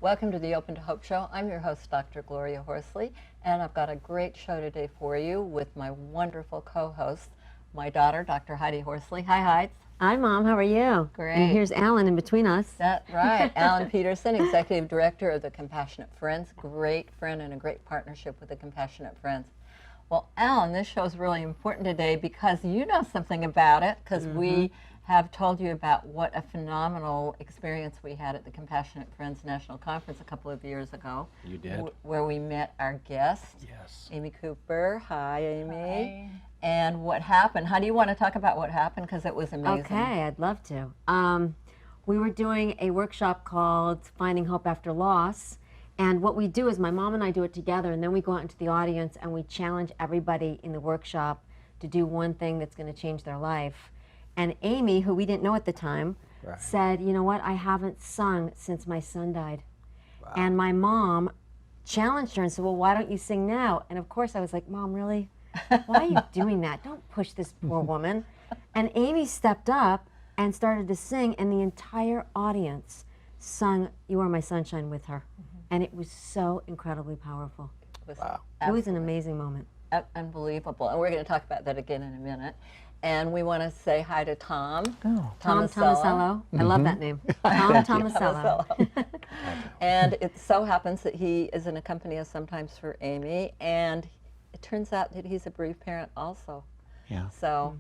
Welcome to the Open to Hope Show. I'm your host, Dr. Gloria Horsley, and I've got a great show today for you with my wonderful co-host, my daughter, Dr. Heidi Horsley. Hi, Heidi. Hi, Mom. How are you? Great. And here's Alan in between us. That's right. Alan Pedersen, Executive Director of the Compassionate Friends. Great friend and a great partnership with the Compassionate Friends. Well, Alan, this show is really important today because you know something about it, because we have told you about what a phenomenal experience we had at the Compassionate Friends National Conference a couple of years ago. You did. Where we met our guest, Yes. Amy Cooper. Hi, Amy. Hi. And what happened? How do you want to talk about what happened? Because it was amazing. Okay, I'd love to. We were doing a workshop called Finding Hope After Loss. And what we do is my mom and I do it together, and then we go out into the audience and we challenge everybody in the workshop to do one thing that's going to change their life. And Amy, who we didn't know at the time, said, you know what, I haven't sung since my son died. Wow. And my mom challenged her and said, well, why don't you sing now? And of course I was like, Mom, really? Why are you doing that? Don't push this poor woman. And Amy stepped up and started to sing, and the entire audience sung You Are My Sunshine with her. And it was so incredibly powerful. It was an amazing moment. Unbelievable. And we're going to talk about that again in a minute. And we want to say hi to Tom. Tom Tomasello. I love that name. Tom Tomasello. And it so happens that he is an accompanist sometimes for Amy, and it turns out that he's a bereaved parent also. Yeah. So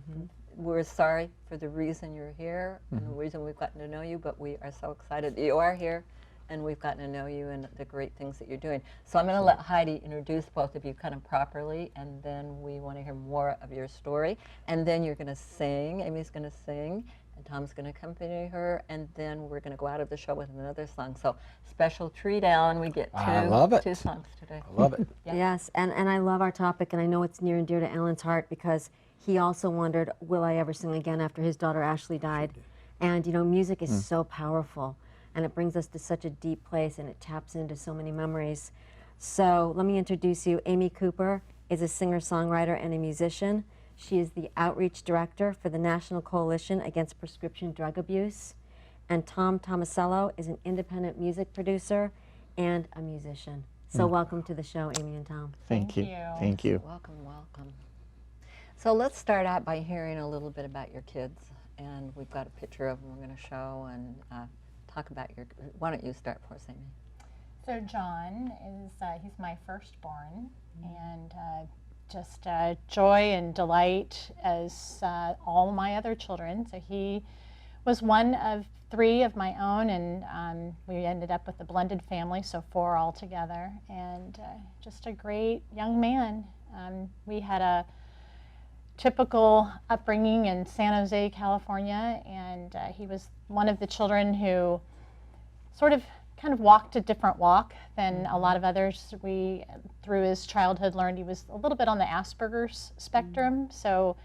we're sorry for the reason you're here and the reason we've gotten to know you, but we are so excited that you are here and we've gotten to know you and the great things that you're doing. So I'm going to let Heidi introduce both of you kind of properly, and then we want to hear more of your story. And then you're going to sing. Amy's going to sing, and Tom's going to accompany her, and then we're going to go out of the show with another song. So special treat, Alan. We get two songs today. I love it. Yeah. Yes, and I love our topic, and I know it's near and dear to Alan's heart because he also wondered, will I ever sing again after his daughter Ashley died? And you know, music is so powerful, and it brings us to such a deep place, and it taps into so many memories. So let me introduce you. Amy Cooper is a singer-songwriter and a musician. She is the outreach director for the National Coalition Against Prescription Drug Abuse. And Tom Tomasello is an independent music producer and a musician. So welcome to the show, Amy and Tom. Thank you. Thank you. Welcome, welcome. So let's start out by hearing a little bit about your kids. And we've got a picture of them we're going to show and talk about your, why don't you start for us, Amy? So Jon is, he's my firstborn, and just joy and delight as all my other children. So he was one of 3 of my own, and we ended up with a blended family, so 4 altogether, and just a great young man. We had a typical upbringing in San Jose, California, and he was one of the children who sort of kind of walked a different walk than a lot of others. We, through his childhood, learned he was a little bit on the Asperger's spectrum. So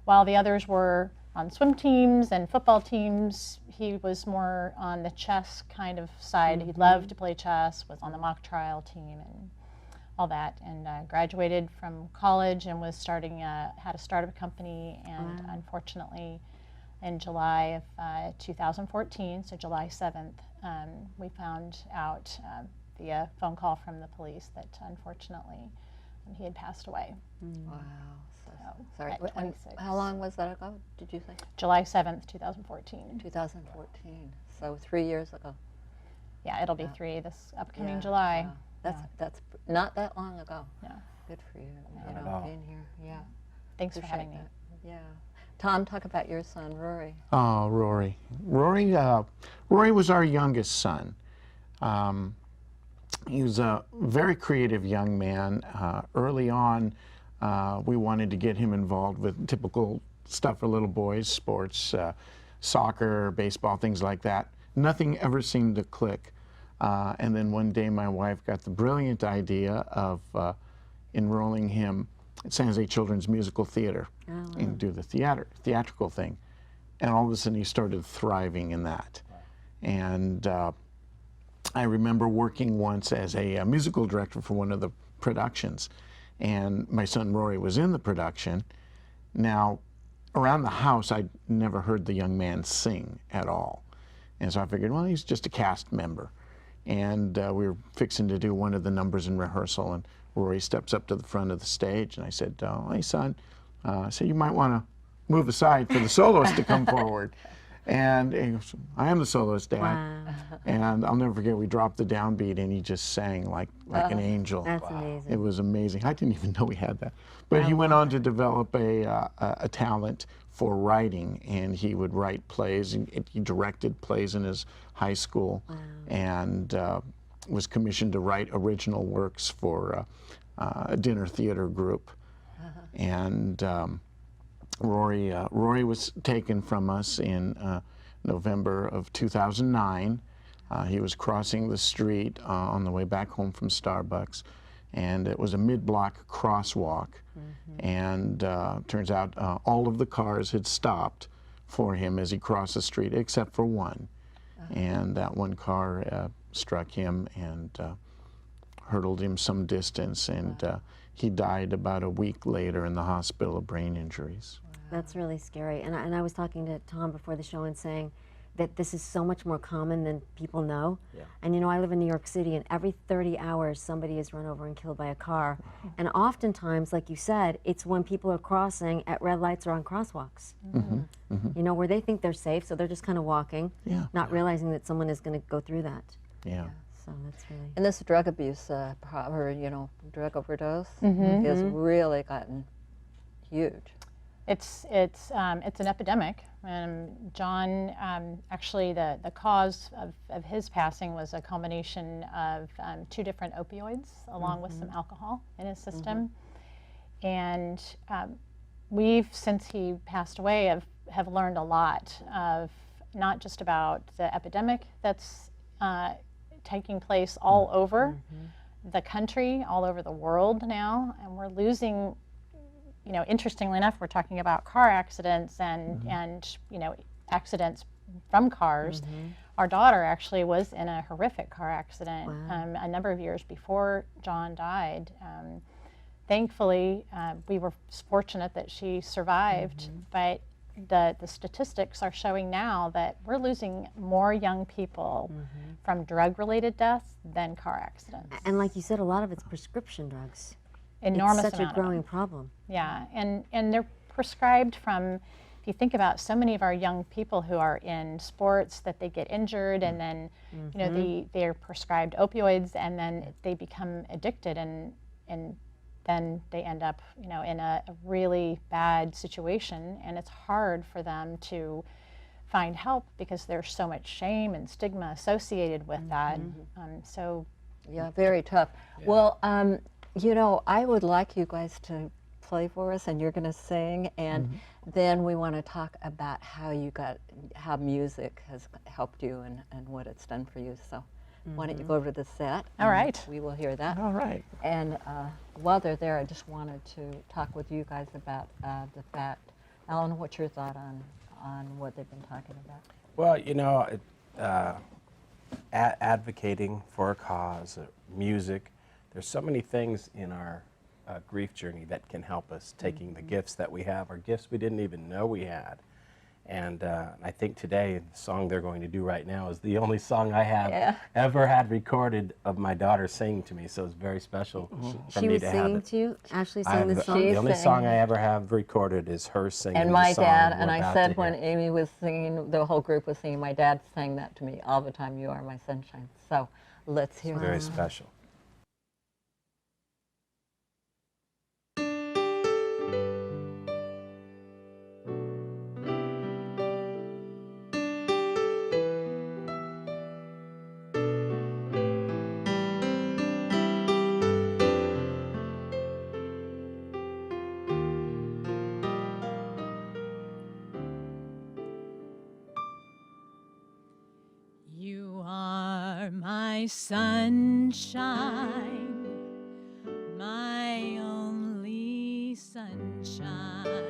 while the others were on swim teams and football teams, he was more on the chess kind of side. He loved to play chess, was on the mock trial team and all that, and graduated from college and was starting, had a startup company, and unfortunately in July of 2014, so July 7th, we found out via phone call from the police that unfortunately he had passed away. Wow. So sorry. At 26. How long was that ago, did you say? July 7th, 2014. 2014. So 3 years ago. Yeah, it'll be 3 this upcoming July. That's not that long ago. Yeah. Good for you. Not You at know, all. being here. Yeah. Thanks for having me. That. Yeah. Tom, talk about your son, Rory. Oh, Rory. Rory was our youngest son. He was a very creative young man. Early on, we wanted to get him involved with typical stuff for little boys, sports, soccer, baseball, things like that. Nothing ever seemed to click. And then one day my wife got the brilliant idea of enrolling him at San Jose Children's Musical Theater and do the theatrical thing. And all of a sudden he started thriving in that. And I remember working once as a musical director for one of the productions, and my son Rory was in the production. Now, around the house, I'd never heard the young man sing at all. And so I figured, well, he's just a cast member. and we were fixing to do one of the numbers in rehearsal, and Rory steps up to the front of the stage, and I said, "Hey, son," I said, "you might want to move aside for the soloist to come forward." And he goes, "I am the soloist, Dad." Wow. And I'll never forget, we dropped the downbeat, and he just sang like an angel. That's amazing. It was amazing. I didn't even know we had that. But he went on to develop a talent for writing, and he would write plays. He directed plays in his high school, and was commissioned to write original works for a dinner theater group. And Rory was taken from us in November of 2009. He was crossing the street on the way back home from Starbucks, and it was a mid-block crosswalk. And turns out all of the cars had stopped for him as he crossed the street, except for one. And that one car struck him and hurtled him some distance, and he died about a week later in the hospital of brain injuries. That's really scary. And I was talking to Tom before the show and saying that this is so much more common than people know. Yeah. And you know, I live in New York City, and every 30 hours somebody is run over and killed by a car. And oftentimes, like you said, it's when people are crossing at red lights or on crosswalks. You know, where they think they're safe, so they're just kind of walking, not realizing that someone is going to go through that. Yeah. So that's really... And this drug abuse, or drug overdose, has really gotten huge. It's an epidemic. Jon, actually, the cause of his passing was a combination of 2 different opioids, along with some alcohol in his system. And we've, since he passed away, have learned a lot of not just about the epidemic that's taking place all over the country, all over the world now, and we're losing. You know, interestingly enough, we're talking about car accidents and accidents from cars. Our daughter actually was in a horrific car accident a number of years before Jon died. Thankfully, we were fortunate that she survived, but the statistics are showing now that we're losing more young people from drug-related deaths than car accidents. And like you said, a lot of it's prescription drugs. Enormous It's such a amount of growing them. problem. Yeah, and they're prescribed from, if you think about so many of our young people who are in sports that they get injured and then, they're prescribed opioids and then they become addicted and then they end up, in a really bad situation, and it's hard for them to find help because there's so much shame and stigma associated with that. Yeah, very tough. Well, I would like you guys to play for us, and you're going to sing, and then we want to talk about how music has helped you and what it's done for you. So why don't you go over to the set? All right. We will hear that. All right. And while they're there, I just wanted to talk with you guys about the fact. Alan, what's your thought on what they've been talking about? Well, advocating for a cause, music, there's so many things in our grief journey that can help us, taking the gifts that we have, or gifts we didn't even know we had. And I think today, the song they're going to do right now is the only song I have ever had recorded of my daughter singing to me, so it's very special for She me was to have singing it. to you? Ashley sang the song? The only sang. song I ever have recorded is her singing And the my song dad, we're and I about said to when hear. Amy was singing, the whole group was singing, my dad sang that to me all the time, "You Are My Sunshine." So let's hear Very it. special. You are my sunshine, my only sunshine.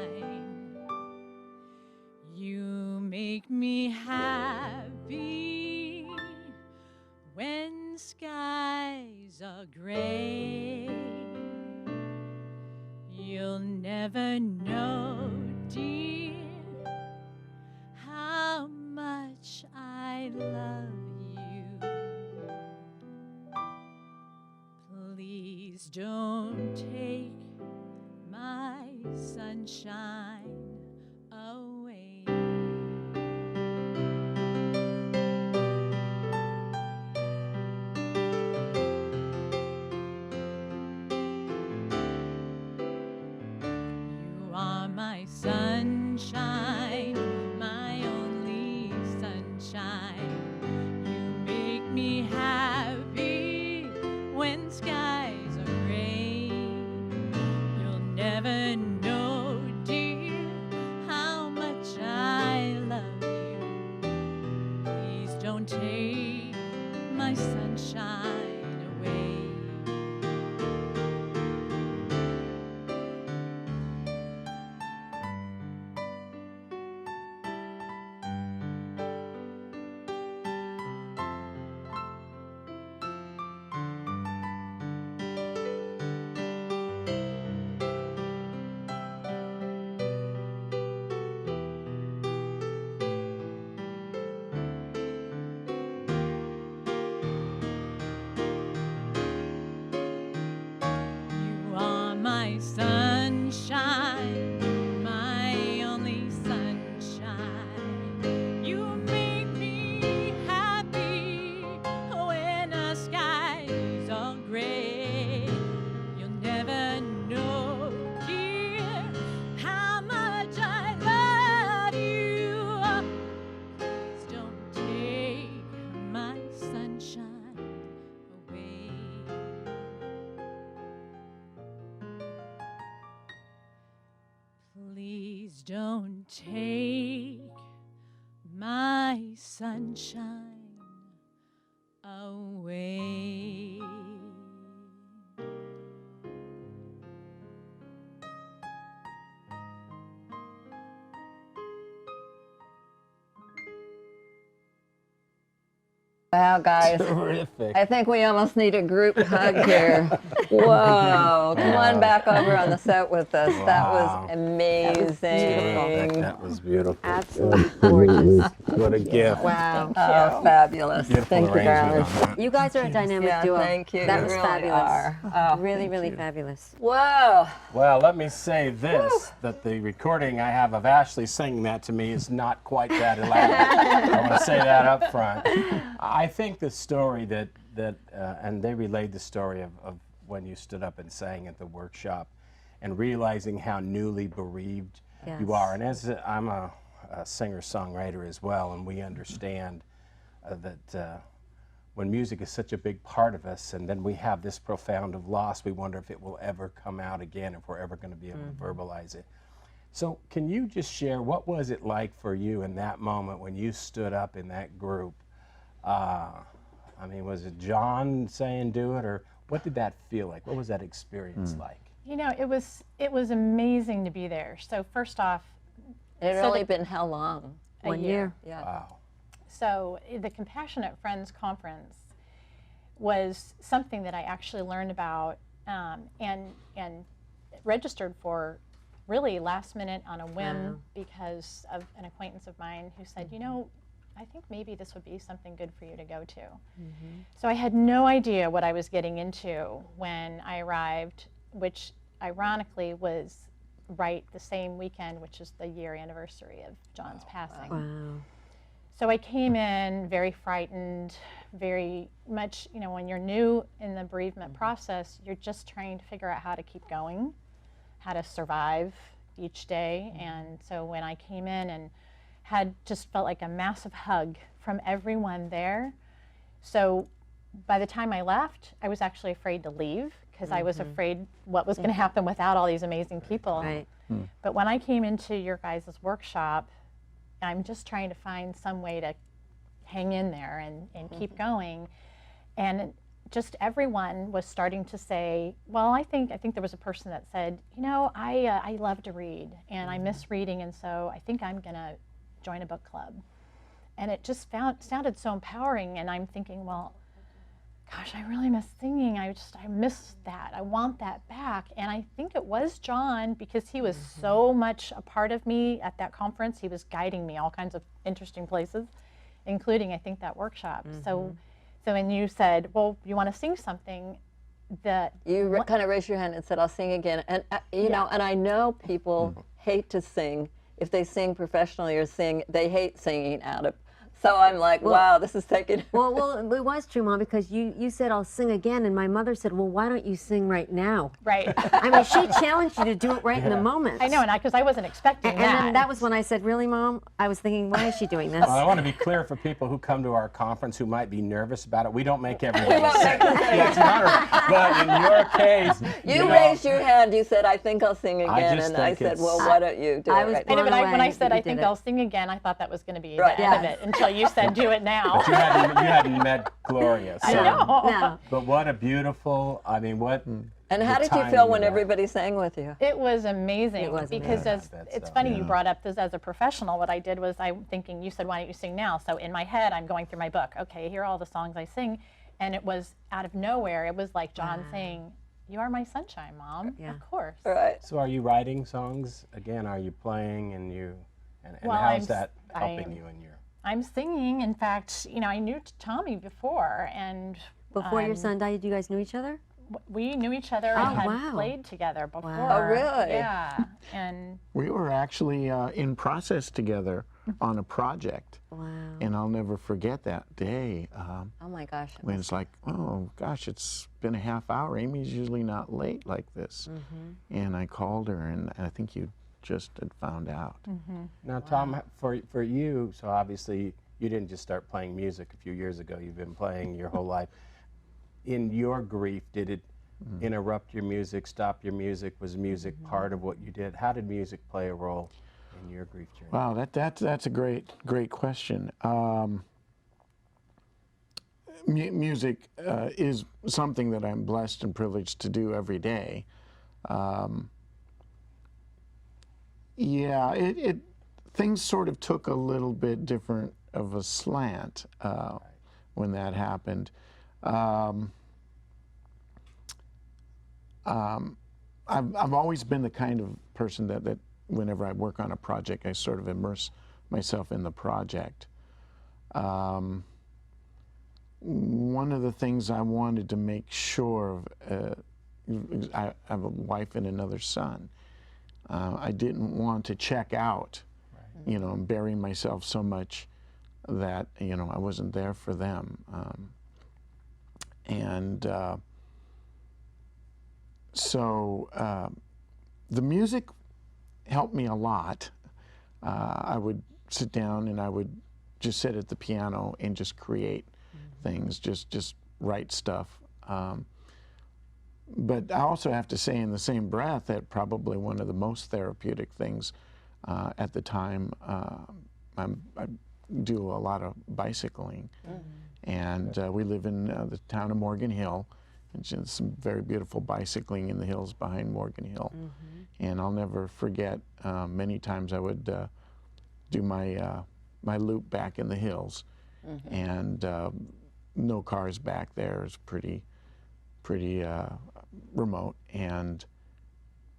You make me happy when skies are gray. You'll never know, dear, how much I love you. don't take my sunshine away. You are my sunshine, my only sunshine. You make me happy when skies are gray. You'll never know, dear, how much I love you. Please don't take my sunshine away. You are my sunshine, my only sunshine. You make me happy when the skies are gray. You'll never know, dear, how much I love you. Please don't take my sunshine away. Please don't take my sunshine away. Wow, guys. Terrific. I think we almost need a group hug here. Whoa. Come on back over on the set with us. That Wow. was amazing. That was beautiful. Absolutely gorgeous. What a gift. Wow. Oh, fabulous. Beautiful Thank you, arrangement darling. on that. You guys are a dynamic Yeah, duo. thank you. That You was really fabulous. are. Oh, really, really fabulous. whoa. Well, let me say this, that the recording I have of Ashley singing that to me is not quite that elaborate. I want to say that up front. I think the story that and they relayed the story of when you stood up and sang at the workshop and realizing how newly bereaved Yes. you are. And as I'm a singer-songwriter as well, and we understand that when music is such a big part of us, and then we have this profound of loss, we wonder if it will ever come out again, if we're ever going to be able to verbalize it. So can you just share, what was it like for you in that moment when you stood up in that group? I mean, was it Jon saying do it, or what did that feel like? What was that experience like? You know, it was amazing to be there. So first off, It had So only the- been how long? a 1 year. Yeah. Wow. So the Compassionate Friends Conference was something that I actually learned about and registered for really last minute on a whim Wow. because of an acquaintance of mine who said, you know, I think maybe this would be something good for you to go to. So I had no idea what I was getting into when I arrived, which ironically was right the same weekend, which is the year anniversary of Jon's passing. Wow. So I came in very frightened, very much, you know, when you're new in the bereavement process, you're just trying to figure out how to keep going, how to survive each day. And so when I came in and had just felt like a massive hug from everyone there. So by the time I left, I was actually afraid to leave because I was afraid what was going to happen without all these amazing people. Right. But when I came into your guys' workshop, I'm just trying to find some way to hang in there and keep going. And just everyone was starting to say, well, I think there was a person that said, you know, I love to read and I miss reading, and so I think I'm going to join a book club. And it just sounded so empowering, and I'm thinking, well, gosh, I really miss singing. I miss that. I want that back. And I think it was Jon, because he was so much a part of me at that conference. He was guiding me all kinds of interesting places, including, I think, that workshop. So when you said, well, you want to sing something, You kind of raised your hand and said, "I'll sing again." And you know, and I know people hate to sing if they sing professionally or sing. They hate singing out of. So I'm like, wow, this is taking. Well, it was true, Mom, because you said I'll sing again, and my mother said, well, why don't you sing right now? Right. I mean, she challenged you to do it right in the moment. I know, and because I wasn't expecting And that. then that was when I said, really, Mom? I was thinking, why is she doing this? Well, I want to be clear for people who come to our conference who might be nervous about it. We don't make everybody sing. That's not right. But in your case, You raised your hand. You said, "I think I'll sing I again," just and I think said, it's- "Well, why don't you do I it was right I know, blown but when I away said that I you think did I'll it. sing again, I thought that was going to be Right. the end of it until you said do it now. you hadn't met Gloria. So. I know. No. But what a beautiful, I mean, what. And how the did you timing feel of when that. everybody sang with you? It was amazing It was because amazing. it's funny you brought up this as a professional. What I did was I'm thinking, you said, why don't you sing now? So in my head, I'm going through my book. Okay, here are all the songs I sing. And it was out of nowhere. It was like John saying, "You are my sunshine, Mom." Yeah. Of course. All right. So are you writing songs again? Are you playing and Well, how's that helping I'm- you in your? I'm singing. In fact, you know, I knew Tommy before, and Before your son died, you guys knew each other? we knew each other Oh, and had wow. played together before. Oh, really? Yeah. And We were actually in process together on a project, Wow. and I'll never forget that day Oh my gosh. when it's like, oh gosh, it's been a half hour. Amy's usually not late like this. And I called her, and I think you just had found out. Now, Tom, for you, so obviously you didn't just start playing music a few years ago. You've been playing your whole life. In your grief, did it interrupt your music, stop your music? Was music part of what you did? How did music play a role in your grief journey? Wow, that's a great question. Music is something that I'm blessed and privileged to do every day. Yeah, things sort of took a little bit different of a slant when that happened. I've always been the kind of person that whenever I work on a project, I sort of immerse myself in the project. One of the things I wanted to make sure of, I have a wife and another son. I didn't want to check out, you know, and bury myself so much that, you know, I wasn't there for them. So the music helped me a lot. I would sit down and I would just sit at the piano and just create things, just write stuff. But I also have to say in the same breath that probably one of the most therapeutic things at the time, I do a lot of bicycling. And we live in the town of Morgan Hill. And there's some very beautiful bicycling in the hills behind Morgan Hill. And I'll never forget, many times I would do my loop back in the hills. And no cars back there. It's pretty remote. And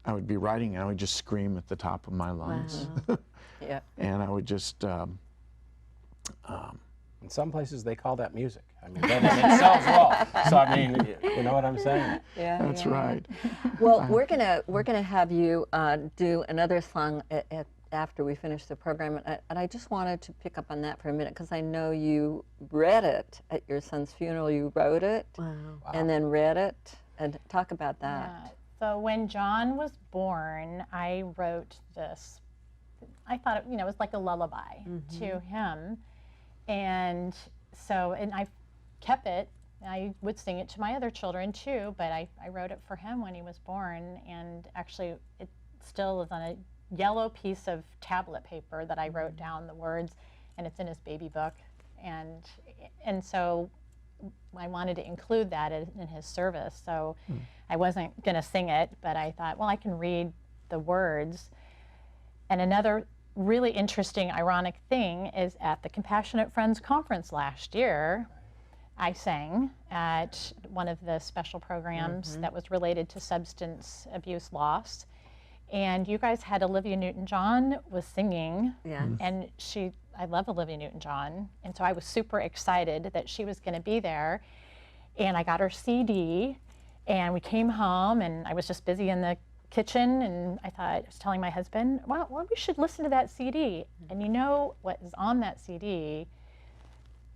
I would be riding and I would just scream at the top of my lungs. Wow. Yeah. And I would just, In some places, they call that music. I mean, it sells well. So I mean, you know what I'm saying? Yeah. that's right. Well, we're gonna have you do another song after we finish the program, and I just wanted to pick up on that for a minute because I know you read it at your son's funeral. You wrote it, Wow. and then read it, and talk about that. Yeah. So when John was born, I wrote this. I thought it, you know, it was like a lullaby to him, and so I kept it. I would sing it to my other children too, but I wrote it for him when he was born, and actually it still is on a yellow piece of tablet paper that I wrote down the words, and it's in his baby book, and so I wanted to include that in his service. So I wasn't going to sing it, but I thought, well, I can read the words. And another really interesting, ironic thing is at the Compassionate Friends Conference last year, I sang at one of the special programs that was related to substance abuse loss. And you guys had Olivia Newton-John was singing, Yeah. and I love Olivia Newton-John, and so I was super excited that she was going to be there. And I got her CD, And we came home, and I was just busy in the kitchen, and I was telling my husband, well, we should listen to that CD. And you know what is on that CD?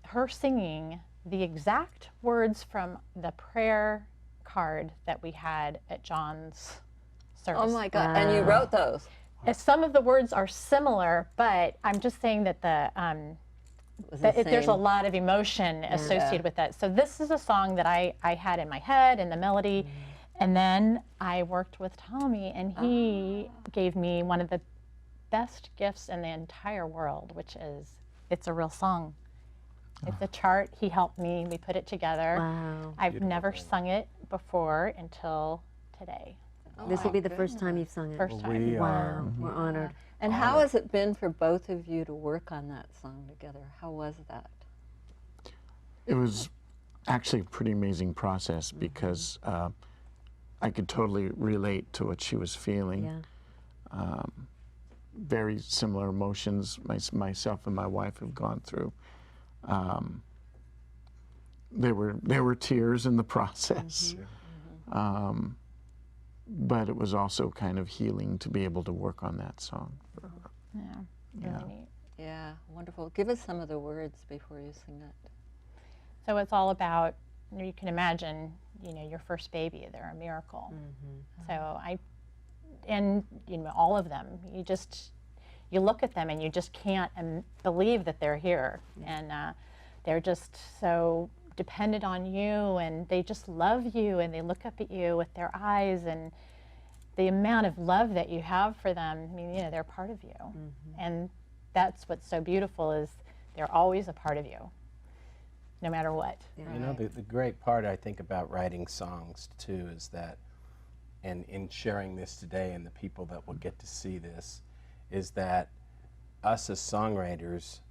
Her singing the exact words from the prayer card that we had at John's service. Oh my God! And you wrote those. Some of the words are similar, but I'm just saying that there's a lot of emotion associated with that. So this is a song that I had in my head, and the melody, and then I worked with Tommy, and he gave me one of the best gifts in the entire world, which is, it's a real song. It's a chart. He helped me. We put it together. Wow. I've never sung it before until today. This will be the first time you've sung it. First time. We are. Wow, we're honored. And how has it been for both of you to work on that song together? How was that? It was actually a pretty amazing process because I could totally relate to what she was feeling. Yeah. Very similar emotions myself and my wife have gone through. There were tears in the process, but it was also kind of healing to be able to work on that song. Yeah, really neat. Yeah, wonderful. Give us some of the words before you sing it. So it's all about, you can imagine, your first baby, they're a miracle. So all of them, you look at them and you just can't believe that they're here. And they're just so dependent on you, and they just love you, and they look up at you with their eyes, and the amount of love that you have for them, I mean, they're part of you. And that's what's so beautiful, is they're always a part of you, no matter what. You know, the great part I think about writing songs too is that, and in sharing this today and the people that will get to see this, is that us as songwriters,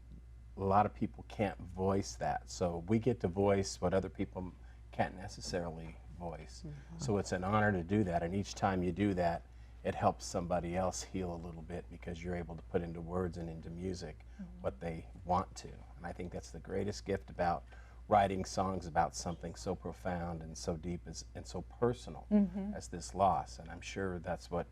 a lot of people can't voice that. So we get to voice what other people can't necessarily voice. So it's an honor to do that, and each time you do that, it helps somebody else heal a little bit because you're able to put into words and into music what they want to. And I think that's the greatest gift about writing songs about something so profound and so deep and so personal as this loss. And I'm sure that's what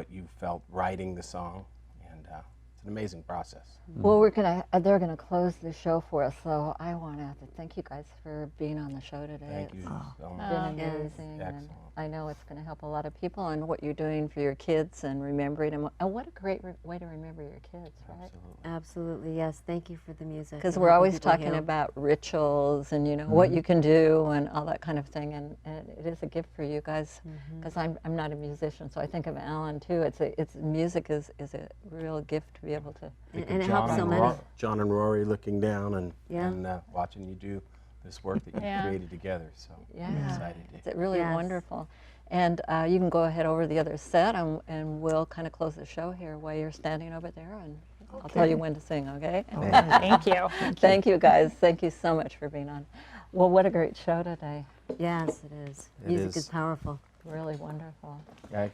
you felt writing the song, and it's an amazing process. Well, they're gonna close the show for us, so I want to thank you guys for being on the show today. Thank you so much. It's been amazing, and Excellent. I know it's going to help a lot of people, and what you're doing for your kids and remembering them. And what a great way to remember your kids, right? Absolutely. Absolutely, yes. Thank you for the music. Because and we're helping always people talking heal. about rituals and what you can do and all that kind of thing, and it is a gift for you guys. Because I'm not a musician, so I think of Alan too. It's music is a real gift to be able to. And it helps so many. Jon and Rory looking down and Yeah. watching you do this work that you created together. So I'm Yeah, excited. it's really Yes. wonderful. And you can go ahead over the other set, and we'll kind of close the show here while you're standing over there, and I'll tell you when to sing, okay? Thank you. Thank you, guys. Thank you so much for being on. Well, what a great show today. Yes, it is. It Music is. is powerful. Really wonderful. I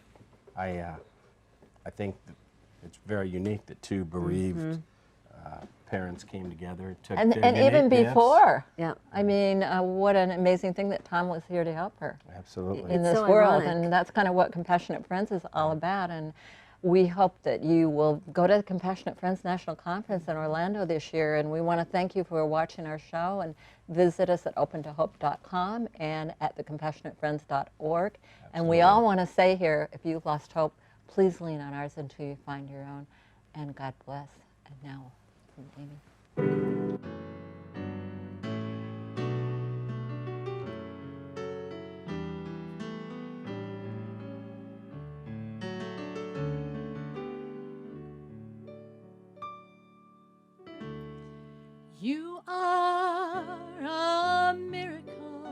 think that it's very unique that two bereaved parents came together. Took And their even innate gifts. before. Yeah. I mean, what an amazing thing that Tom was here to help her Absolutely. in It's this so world. ironic. And that's kind of what Compassionate Friends is all about. And we hope that you will go to the Compassionate Friends National Conference in Orlando this year. And we want to thank you for watching our show, and visit us at opentohope.com and at thecompassionatefriends.org. And we all want to say here, if you've lost hope, please lean on ours until you find your own. And God bless. And now, from Amy. You are a miracle,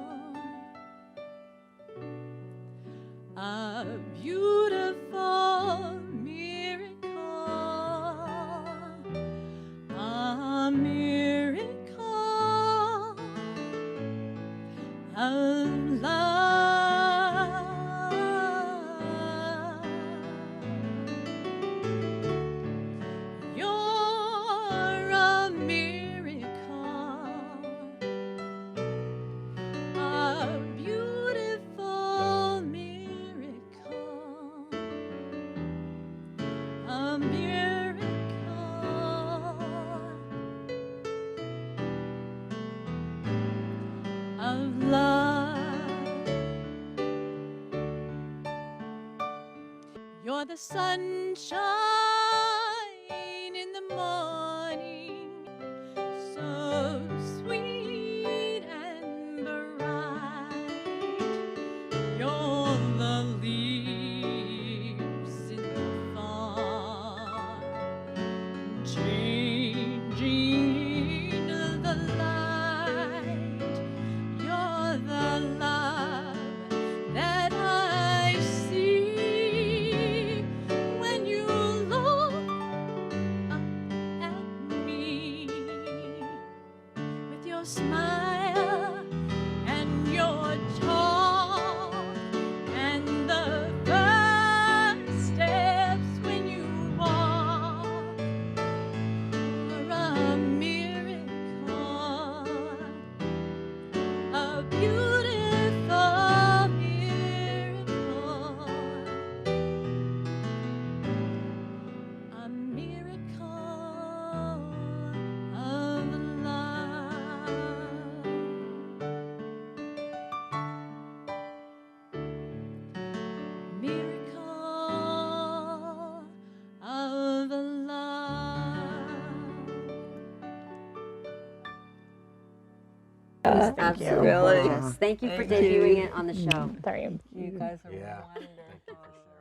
a beautiful miracle, a miracle of love. You're a miracle, a beautiful miracle of love. You're the sunshine in the morning, so sweet and bright. You're the leaves in the fall, changing the light. You're the love that I see when you look up at me with your smile and your talk and the first steps when you walk. You're a miracle, a beautiful miracle, a miracle of love. Miracle of love. Absolutely Really? gorgeous. Thank you for Thank you. debuting it on the show. Sorry. You guys are Yeah. wonderful. Thank you for sharing.